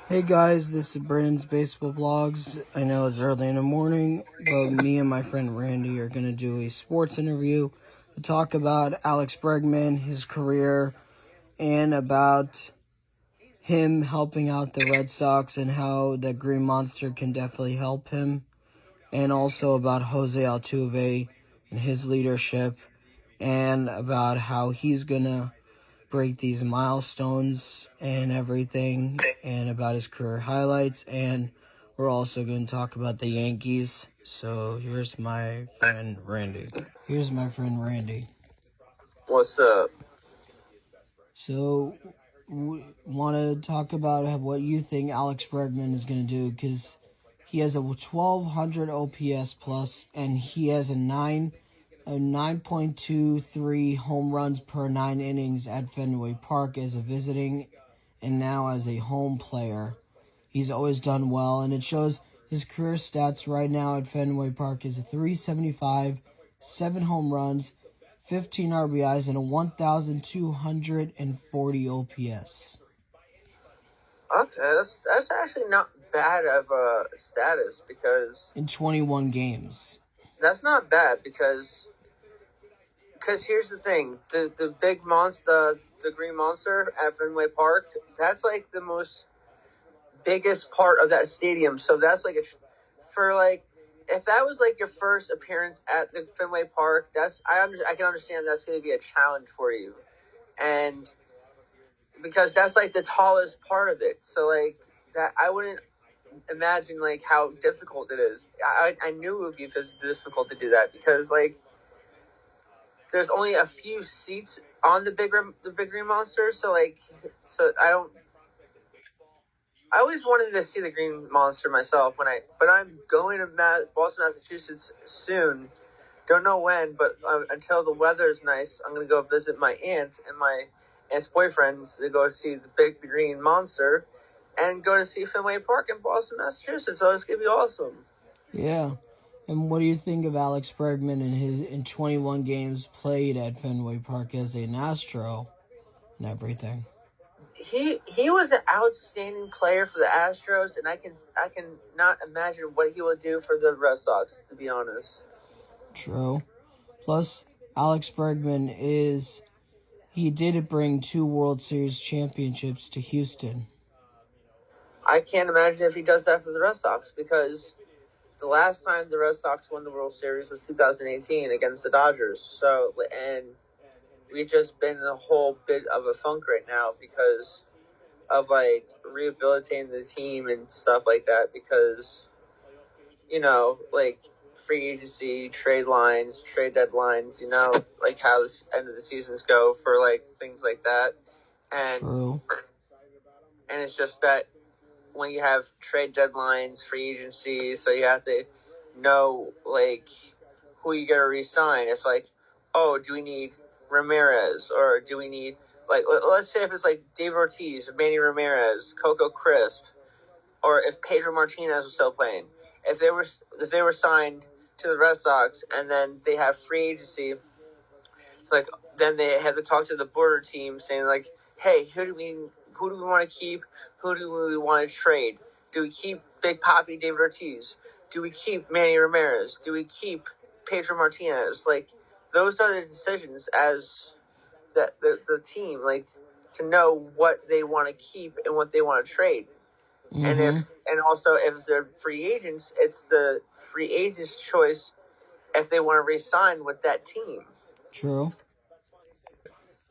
Hey guys, this is Brennan's Baseball Blogs. I know it's early in the morning, but me and my friend Randy are going to do a sports interview to talk about Alex Bregman, his career, and about him helping out the Red Sox and how the Green Monster can definitely help him, and also about Jose Altuve and his leadership, and about how he's going to break these milestones and everything, and about his career highlights, and we're also going to talk about the Yankees. So here's my friend Randy. What's up? So we want to talk about what you think Alex Bregman is going to do, because he has a 1200 OPS plus, and he has a 9.23 home runs per 9 innings at Fenway Park as a visiting and now as a home player. He's always done well, and it shows his career stats right now at Fenway Park is a 375, 7 home runs, 15 RBIs, and a 1,240 OPS. Okay, that's actually not bad of a status because In 21 games. that's not bad because here's the thing: the big monster, the Green Monster at Fenway Park, that's like the most biggest part of that stadium. So that's like if that was like your first appearance at the Fenway Park, I can understand that's going to be a challenge for you, and because that's like the tallest part of it. So like that, I wouldn't imagine like how difficult it is. I knew it would be difficult to do that because like there's only a few seats on the big Green Monster. So I always wanted to see the Green Monster myself but I'm going to Boston, Massachusetts soon. Don't know when, but until the weather's nice, I'm going to go visit my aunt and my aunt's boyfriends to go see the Green Monster and go to see Fenway Park in Boston, Massachusetts. So it's going to be awesome. Yeah. And what do you think of Alex Bregman in 21 games played at Fenway Park as an Astro and everything? He was an outstanding player for the Astros, and I can not imagine what he will do for the Red Sox, to be honest. True. Plus, Alex Bregman he did bring 2 World Series championships to Houston. I can't imagine if he does that for the Red Sox because the last time the Red Sox won the World Series was 2018 against the Dodgers. So, and we've just been in a whole bit of a funk right now because of like rehabilitating the team and stuff like that because, like free agency, trade lines, trade deadlines, like how the end of the seasons go for like things like that. And True. And it's just that when you have trade deadlines, free agency, so you have to know like who you gotta re-sign. If like, oh, do we need Ramirez or do we need let's say if it's like Dave Ortiz, Manny Ramirez, Coco Crisp, or if Pedro Martinez was still playing, if they were signed to the Red Sox and then they have free agency, like then they have to talk to the border team saying like, hey, who do we want to keep? Who do we want to trade? Do we keep Big Papi David Ortiz? Do we keep Manny Ramirez? Do we keep Pedro Martinez? Like those are the decisions as the team like to know what they want to keep and what they want to trade. Mm-hmm. And also if they're free agents, it's the free agent's choice if they want to re-sign with that team. True.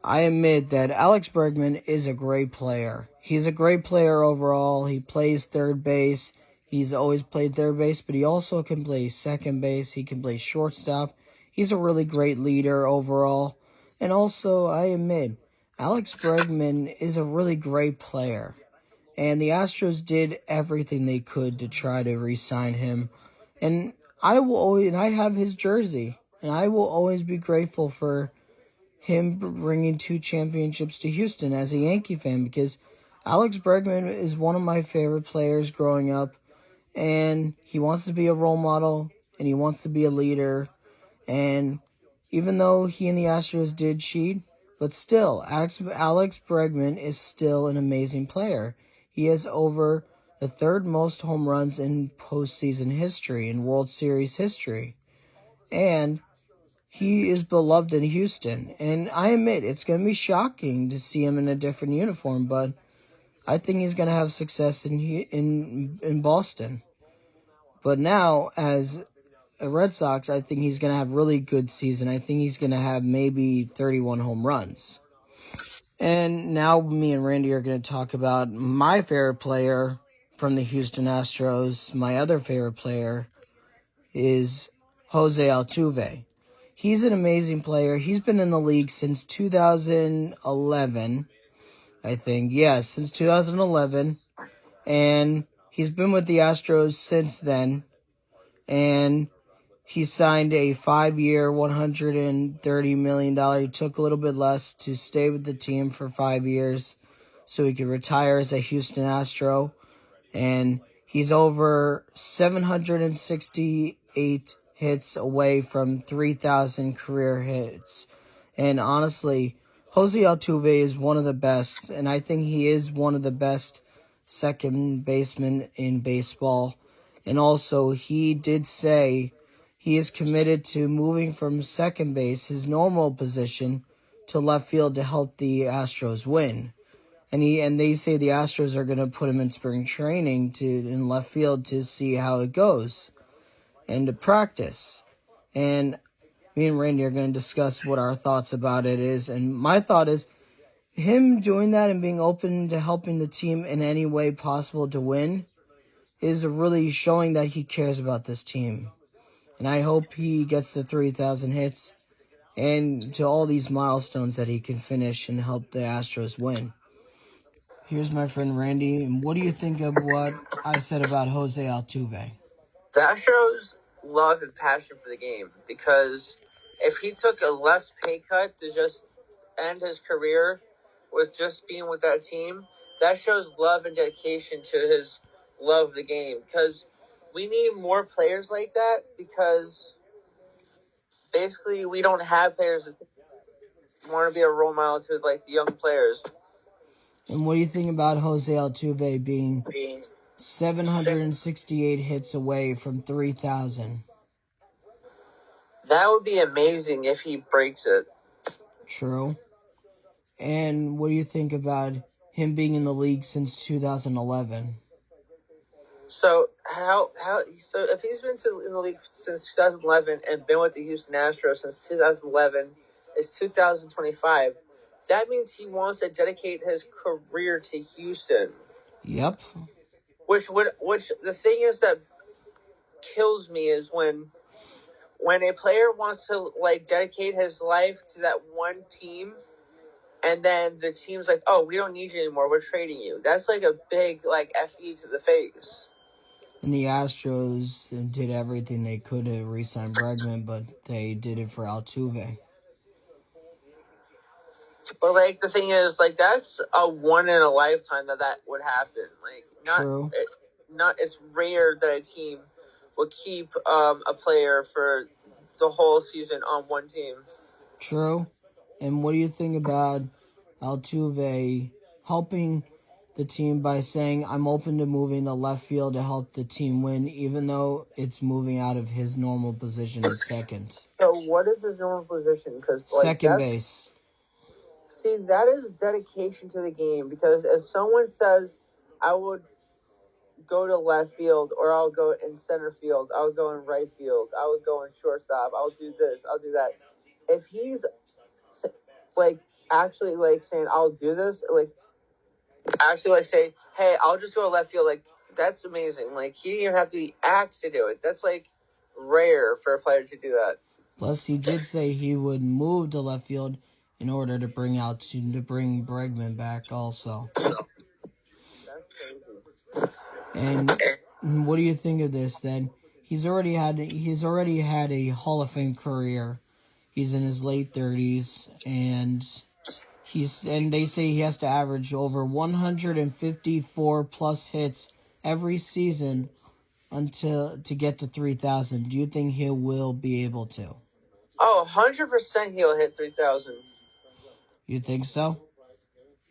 I admit that Alex Bregman is a great player. He's a great player overall. He plays third base. He's always played third base, but he also can play second base. He can play shortstop. He's a really great leader overall. And also, I admit, Alex Bregman is a really great player. And the Astros did everything they could to try to re-sign him. And I have his jersey. And I will always be grateful for him bringing 2 championships to Houston as a Yankee fan, because Alex Bregman is one of my favorite players growing up, and he wants to be a role model, and he wants to be a leader, and even though he and the Astros did cheat, but still, Alex Bregman is still an amazing player. he has over the third most home runs in postseason history, in World Series history. And he is beloved in Houston. And I admit, it's going to be shocking to see him in a different uniform, but I think he's going to have success in Boston. But now, as a Red Sox, I think he's going to have a really good season. I think he's going to have maybe 31 home runs. And now me and Randy are going to talk about my favorite player from the Houston Astros. My other favorite player is Jose Altuve. He's an amazing player. He's been in the league since 2011, I think. Yeah, since 2011. And he's been with the Astros since then. And he signed a 5-year, $130 million. He took a little bit less to stay with the team for 5 years so he could retire as a Houston Astro. And he's over 768 hits away from 3,000 career hits. And honestly, Jose Altuve is one of the best, and I think he is one of the best second basemen in baseball. And also, he did say he is committed to moving from second base, his normal position, to left field to help the Astros win. And they say the Astros are going to put him in spring training in left field to see how it goes and to practice. And me and Randy are going to discuss what our thoughts about it is. And my thought is him doing that and being open to helping the team in any way possible to win is really showing that he cares about this team. And I hope he gets the 3,000 hits and to all these milestones that he can finish and help the Astros win. Here's my friend Randy, and what do you think of what I said about Jose Altuve? That shows love and passion for the game, because if he took a less pay cut to just end his career with just being with that team, that shows love and dedication to his love of the game, because we need more players like that, because basically we don't have players that want to be a role model to like the young players. And what do you think about Jose Altuve being 768 hits away from 3,000? That would be amazing if he breaks it. True. And what do you think about him being in the league since 2011? So so if he's been in the league since 2011 and been with the Houston Astros since 2011, it's 2025. That means he wants to dedicate his career to Houston. Yep. Which the thing is that kills me is when a player wants to like dedicate his life to that one team, and then the team's like, "Oh, we don't need you anymore. We're trading you." That's like a big like FE to the face. And the Astros did everything they could to re-sign Bregman, but they did it for Altuve. But like the thing is, like that's a one in a lifetime that would happen. Like True. not it's rare that a team will keep a player for the whole season on one team. True. And what do you think about Altuve helping the team by saying, I'm open to moving to left field to help the team win, even though it's moving out of his normal position at second? So what is his normal position? Because like Second base. See, that is dedication to the game. Because if someone says, "I would go to left field," or "I'll go in center field," "I'll go in right field," "I would go in shortstop," "I'll do this," "I'll do that," if he's like actually like saying, "I'll do this," like actually like say, "Hey, I'll just go to left field," like that's amazing. Like he didn't even have to be asked to do it. That's like rare for a player to do that. Plus, he did say he would move to left field in order to bring Bregman back also. That's crazy. And what do you think of this then? He's already had a Hall of Fame career. He's in his late 30s, and they say he has to average over 154 plus hits every season to get to 3,000. Do you think he will be able to? Oh, 100% he'll hit 3,000. You think so?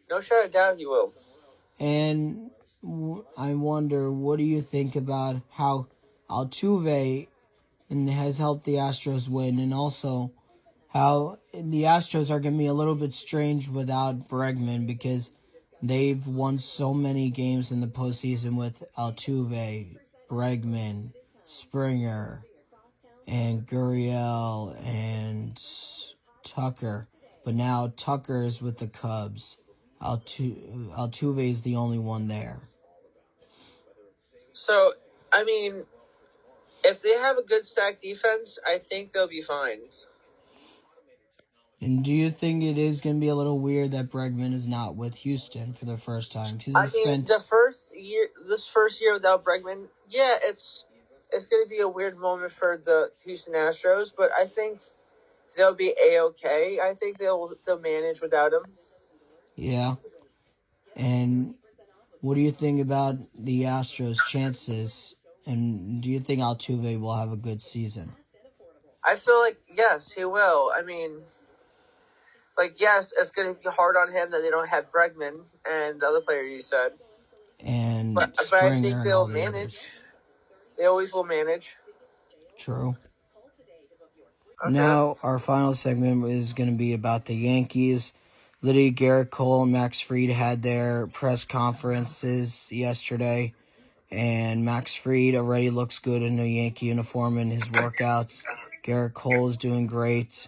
No shadow of doubt he will. And I wonder, what do you think about how Altuve has helped the Astros win, and also how the Astros are going to be a little bit strange without Bregman because they've won so many games in the postseason with Altuve, Bregman, Springer, and Gurriel and Tucker. But now Tucker is with the Cubs. Altuve is the only one there. So, I mean, if they have a good stacked defense, I think they'll be fine. And do you think it is going to be a little weird that Bregman is not with Houston for the first time? Because I mean, this first year without Bregman, yeah, it's going to be a weird moment for the Houston Astros, but I think they'll be A-okay. I think they'll manage without him. Yeah. And what do you think about the Astros' chances? And do you think Altuve will have a good season? I feel like, yes, he will. I mean, like, yes, it's going to be hard on him that they don't have Bregman and the other player you said. And But I Springer think and they'll all the manage. others. They always will manage. True. Okay. Now, our final segment is going to be about the Yankees. Literally, Garrett Cole and Max Fried had their press conferences yesterday, and Max Fried already looks good in a Yankee uniform in his workouts. Garrett Cole is doing great,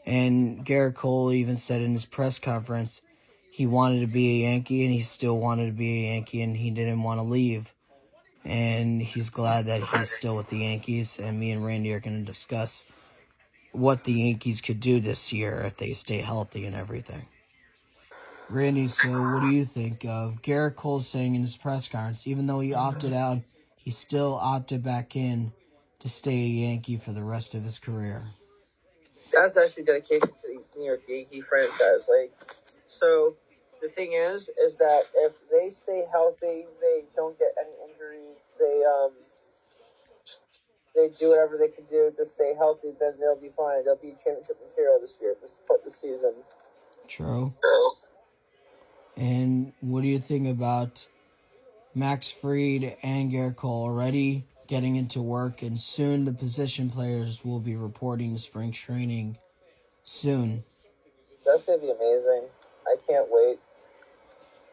and Garrett Cole even said in his press conference he wanted to be a Yankee, and he still wanted to be a Yankee, and he didn't want to leave. And he's glad that he's still with the Yankees, and me and Randy are going to discuss what the Yankees could do this year if they stay healthy and everything. Randy, so what do you think of Garrett Cole saying in his press conference, even though he opted out, he still opted back in to stay a Yankee for the rest of his career? That's actually dedication to the New York Yankee franchise. Like, so the thing is that if they stay healthy, they don't get any injuries, they do whatever they can do to stay healthy, then they'll be fine. They'll be championship material this year, this season. True. And what do you think about Max Fried and Garrett Cole already getting into work, and soon the position players will be reporting to spring training soon? That's going to be amazing. I can't wait.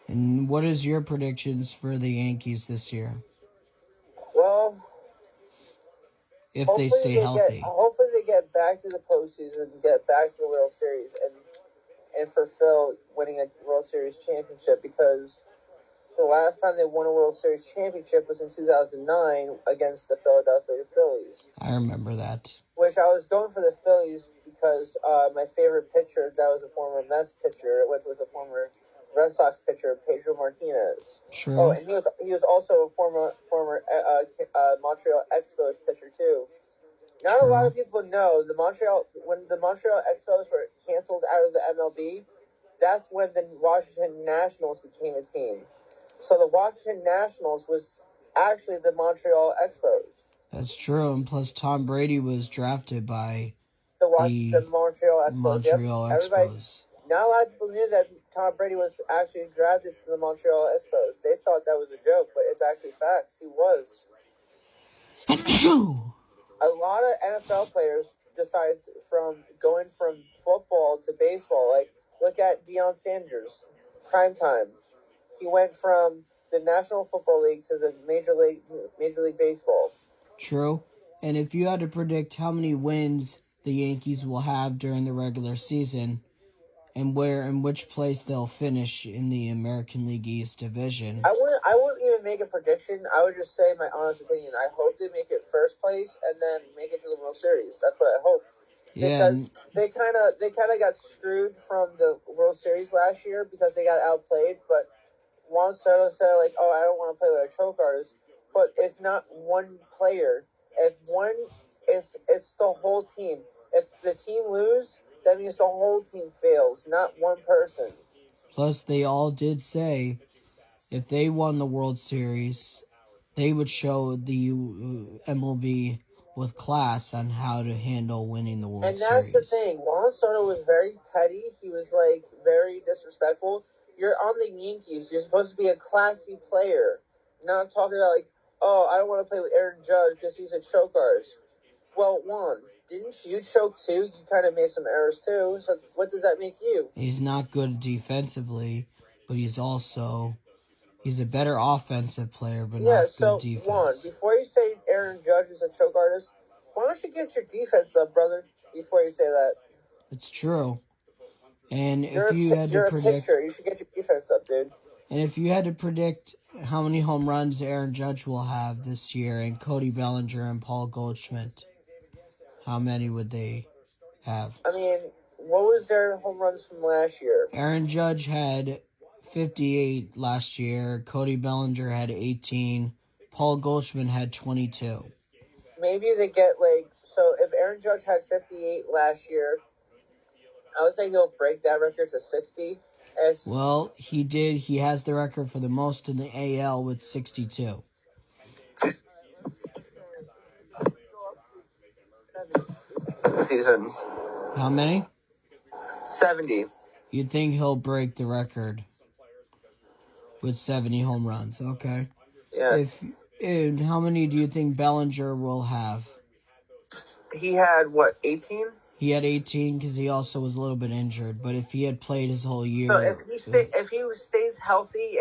And what is your predictions for the Yankees this year? Well, If they stay healthy. hopefully they get back to the postseason, get back to the World Series, and fulfill winning a World Series championship, because the last time they won a World Series championship was in 2009 against the Philadelphia Phillies. I remember that. Which I was going for the Phillies because my favorite pitcher, that was a former Mets pitcher, which was a former Red Sox pitcher, Pedro Martinez. True. Oh, and he was also a former Montreal Expos pitcher too. Not a lot of people know when the Montreal Expos were canceled out of the MLB. That's when the Washington Nationals became a team. So the Washington Nationals was actually the Montreal Expos. That's true, and plus Tom Brady was drafted by the Montreal Expos. Montreal Yep. Expos. Not a lot of people knew that Tom Brady was actually drafted to the Montreal Expos. They thought that was a joke, but it's actually facts. He was. A lot of NFL players decided from going from football to baseball. Like, look at Deion Sanders, prime time. He went from the National Football League to the Major League Baseball. True. And if you had to predict how many wins the Yankees will have during the regular season, and which place they'll finish in the American League East division, I wouldn't even make a prediction. I would just say my honest opinion. I hope they make it first place and then make it to the World Series. That's what I hope. Because they kind of got screwed from the World Series last year because they got outplayed. But Juan Soto said, like, "Oh, I don't want to play with a choke artist." But it's not one player. It's the whole team. If the team lose, that means the whole team fails, not one person. Plus, they all did say if they won the World Series, they would show the MLB with class on how to handle winning the World Series. And that's the thing. Juan Soto was very petty. He was, like, very disrespectful. You're on the Yankees. You're supposed to be a classy player. Not talking about like, oh, I don't want to play with Aaron Judge because he's a choke artist. Well, Juan, didn't you choke too? You kind of made some errors too. So what does that make you? He's not good defensively, but he's a better offensive player, but Yeah, not good so Juan, defense. before you say Aaron Judge is a choke artist, why don't you get your defense up, brother? Before you say that, It's true. And you're a pitcher. You should get your defense up, dude. And if you had to predict how many home runs Aaron Judge will have this year and Cody Bellinger and Paul Goldschmidt, how many would they have? I mean, what was their home runs from last year? Aaron Judge had 58 last year. Cody Bellinger had 18. Paul Goldschmidt had 22. Maybe they get so if Aaron Judge had 58 last year, I would say he'll break that record to 60. Well, he did. He has the record for the most in the AL with 62. Seasons. How many? 70. You'd think he'll break the record with 70 home runs. Okay. Yeah. And how many do you think Bellinger will have? He had, 18? He had 18 because he also was a little bit injured. But if he had played his whole year... So if he stays healthy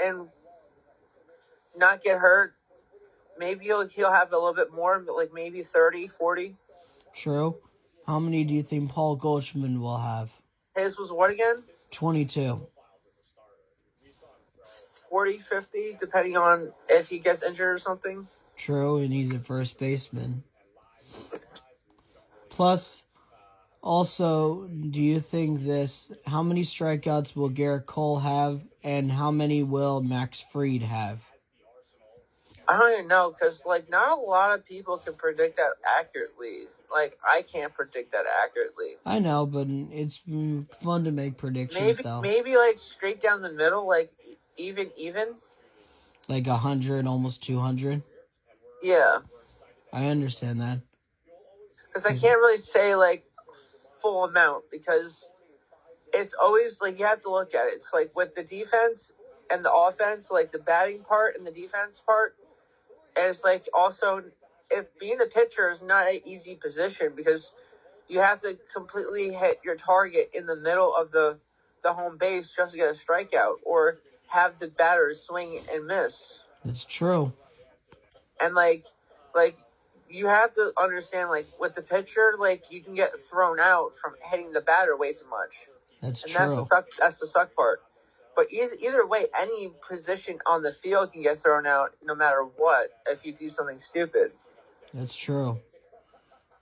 and not get hurt, maybe he'll have a little bit more, like maybe 30, 40. True. How many do you think Paul Goldschmidt will have? His was what again? 22. 40, 50, depending on if he gets injured or something. True, and he's a first baseman. Plus, also, do you think how many strikeouts will Garrett Cole have, and how many will Max Fried have? I don't even know, because, not a lot of people can predict that accurately. I can't predict that accurately. I know, but it's fun to make predictions, though. Maybe, straight down the middle, even? Like 100, almost 200? Yeah. I understand that. Because I can't really say, full amount, because it's always, you have to look at it. It's, with the defense and the offense, the batting part and the defense part, and it's, also, if being a pitcher is not an easy position, because you have to completely hit your target in the middle of the home base just to get a strikeout, or have the batters swing and miss. It's true. And, you have to understand, with the pitcher, you can get thrown out from hitting the batter way too much. That's and true. That's the suck part. But either way, any position on the field can get thrown out no matter what if you do something stupid. That's true.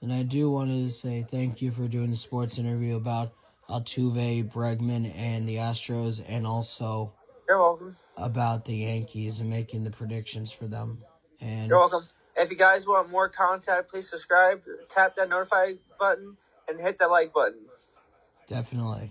And I do want to say thank you for doing the sports interview about Altuve, Bregman, and the Astros, and also You're welcome. About the Yankees and making the predictions for them. And you're welcome. If you guys want more content, please subscribe, tap that notify button, and hit that like button. Definitely.